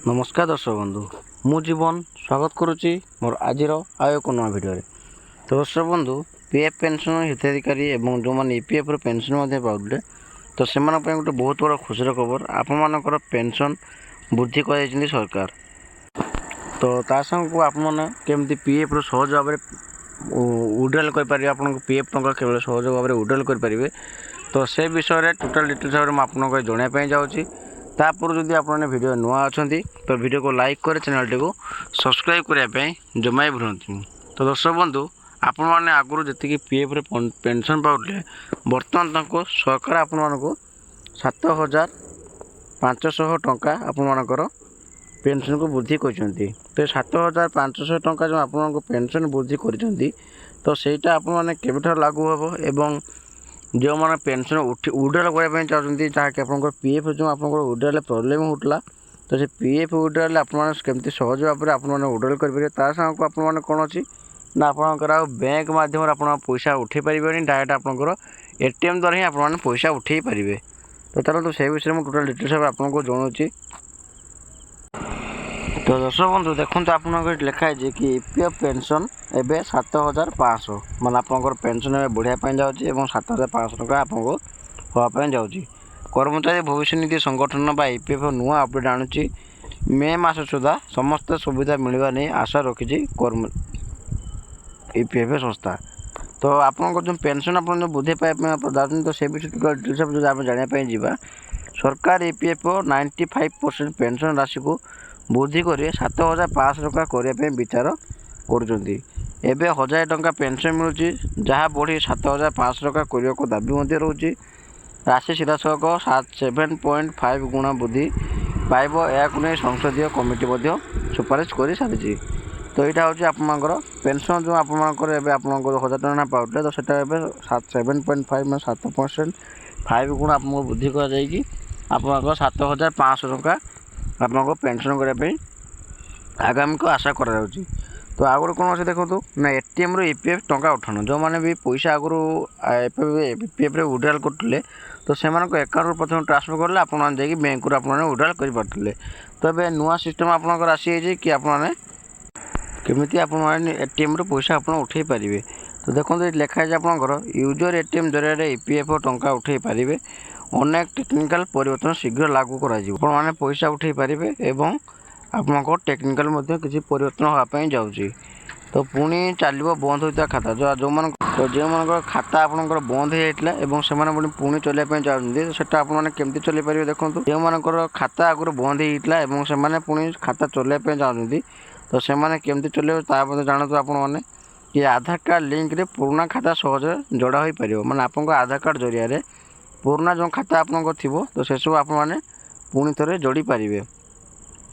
नमस्कार दर्शक बंधु मु जीवन स्वागत करुच्ची मोर आज एक नया भिडियो। तो दर्शक बंधु पीएफ पेंशन हिताधिकारी और जो मैंने ईपीएफ पेंशन पाते तो से गोटे बहुत बड़ा खुशी खबर आपर पेंशन वृद्धि कर सरकार। तो तांग आपमि पीएफ सहज भाव विड्रॉल करेंगे आप पीएफ टंका केवल सहज भाव विड्रॉल करेंगे। तो से विषय टोटाल डिटेल्स भाव आपको जनवाई जाऊँगी। तापर जदि आप वीडियो नुआ अच्छा तो वीडियो को लाइक कर चैनल टी को सब्सक्राइब करने जमा भूलु। तो दर्शक बंधु आपण मैंने आगुरी जी पीएफ पेंशन पाते बर्तमान तक सरकार आपण को 7,500 टंका आपर पेंशन को वृद्धि करते। तो 7,500 टंका जो आप पेंशन वृद्धि कर तो सहीटा आप लागू हम एवं जो मैंने पेंशन विड्रॉल करने चाहते जहाँकि आप पीएफ जो आप विड्रॉल प्रोब्लेम होता तो से पीएफ विड्रॉल आपमि सहज भाव में विड्रॉल करेंगे। ता साग को आपने कौन अच्छी ना आप बैंक मध्यम आप पैसा उठे पारे डायरेक्ट आपंकर एटीएम द्वारा ही आप पैसा उठे पारे। तो चलो से विषय में टोटाल डिटेल्स आपको जनाऊँगी। तो दर्शक बंधु देखो आप लिखाई कि ईपीएफ पेंशन एवं 7,500 मान आप पेंशन ए बढ़िया जाऊँगी और 7,500 टका आपको हाँपाई जाऊँगी। कर्मचारी भविष्य निधि संगठन ईपीएफ नुआ अपडेट आणुची मे मास सुधा समस्त सुविधा मिलवा नहीं आशा रखी ईपीएफ संस्था। तो आपको जो पेंशन आप वृद्धि पाइबा तो से विषय टोटाल डिटेल्स जो आप जानापी जावा। सरकार ईपीएफ 95% पेंशन राशि को वृद्धि कर 7,500 टका करने विचार करुँच। एवं 1,000 टंका पेंशन मिलूँ जहाँ बढ़ी 7,500 टका करने को दाबी रोचे। राशि सीधासख 7.5 गुणा वृद्धि पाइब या नहीं संसदीय कमिटी सुपारिश कर सारी। तो यहाँ हूँ आपर पेंशन जो आपर 1,000 टका पाते तो सेटा 7.5 मैं 7.5 गुणा आपको वृद्धि कर 7,500 टका आपको पेंशन करने आगामी को आशा करा। तो आगुरी कौन अच्छे देखो ना एटीएम ईपीएफ टंका उठाण जो मैंने भी पैसा आगुरी ईपीएफ विड्रॉल करते तो से अकाउंट प्रथम ट्रांसफर कले आप बैंक को विड्रॉल कर। तो ये नुआ सिस्टम आपंकर आसी कि आपने केमी आप एटीएम पैसा आप उठे पारे। तो देखो लिखाई आपंकर यूजर एटीएम जरिए ईपीएफ टंका उठे पारे अनेक टेक्निकल परिवर्तन शीघ्र लागू कर पैसा उठे पारे एवं आपको टेक्निकल किसी परिवर्तन होगापाई जाऊँगी। तो पुणी चलो बंद होता खाता जो मन खाता आपंकर बंद हो जाता पुणी चलने चाहते तो आपने केमती चल पारे। देखो जो मनकर खाता आगुरी बंद होता से पुणी खाता चलने चाहते तो से केमती चल जानते आपने कि आधार कार्ड लिंक रे पुराना खाता सहज जोड़ा हो पार माने आपको आधार कार्ड जरिया पुराना जो खाता आपको थी तो से सब आपने पुणी थे जोड़ी पारे।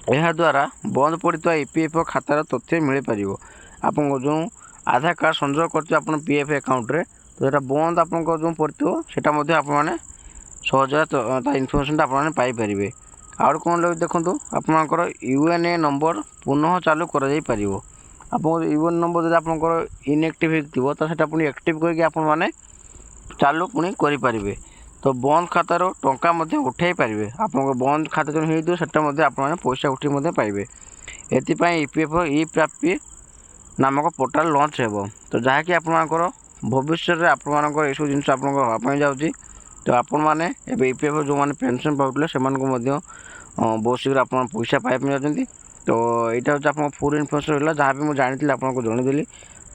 यह द्वारा बंद पड़ता ईपीएफ खातार तथ्य मिल पार आपको जो आधार कार्ड संयोग कर पीएफ अकाउंट रे तो यहाँ बंद आपको जो पड़ो से आपने सहज इनफर्मेशन आपने पाइपर। आउ कौन लगे देखो आपंकर यूएनए नंबर पुनः चालू कर आप यूएन नंबर जब आपंकर इनएक्टिव हो तो पुणी एक्टिव करके आपने चालू पुणी करें। तो बंद खातार टंका उठाई पारे आप बंद खाता जो होता आपने पैसा उठे पाइबे। एपाई ईपीएफ ई प्राप्ति नामक पोर्टाल लॉन्च हो तो जहाँकि आपंकर भविष्य में आपर यू जिन आपको जाऊँगी। तो आपने ईपीएफ जो मैंने पेंशन पाते से बहुत शीघ्र आप पैसा पाइप जाती। तो यहाँ हूँ आप फुल इनफर्मेशन रहा जहाँ भी मुझे जानी आपको जनईदेली।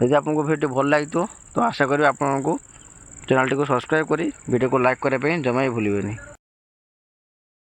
यदि आपको वीडियो भल लगी तो आशा करी आपको चैनल टी को सब्सक्राइब करी वीडियो को लाइक करने जमा ही भूलें।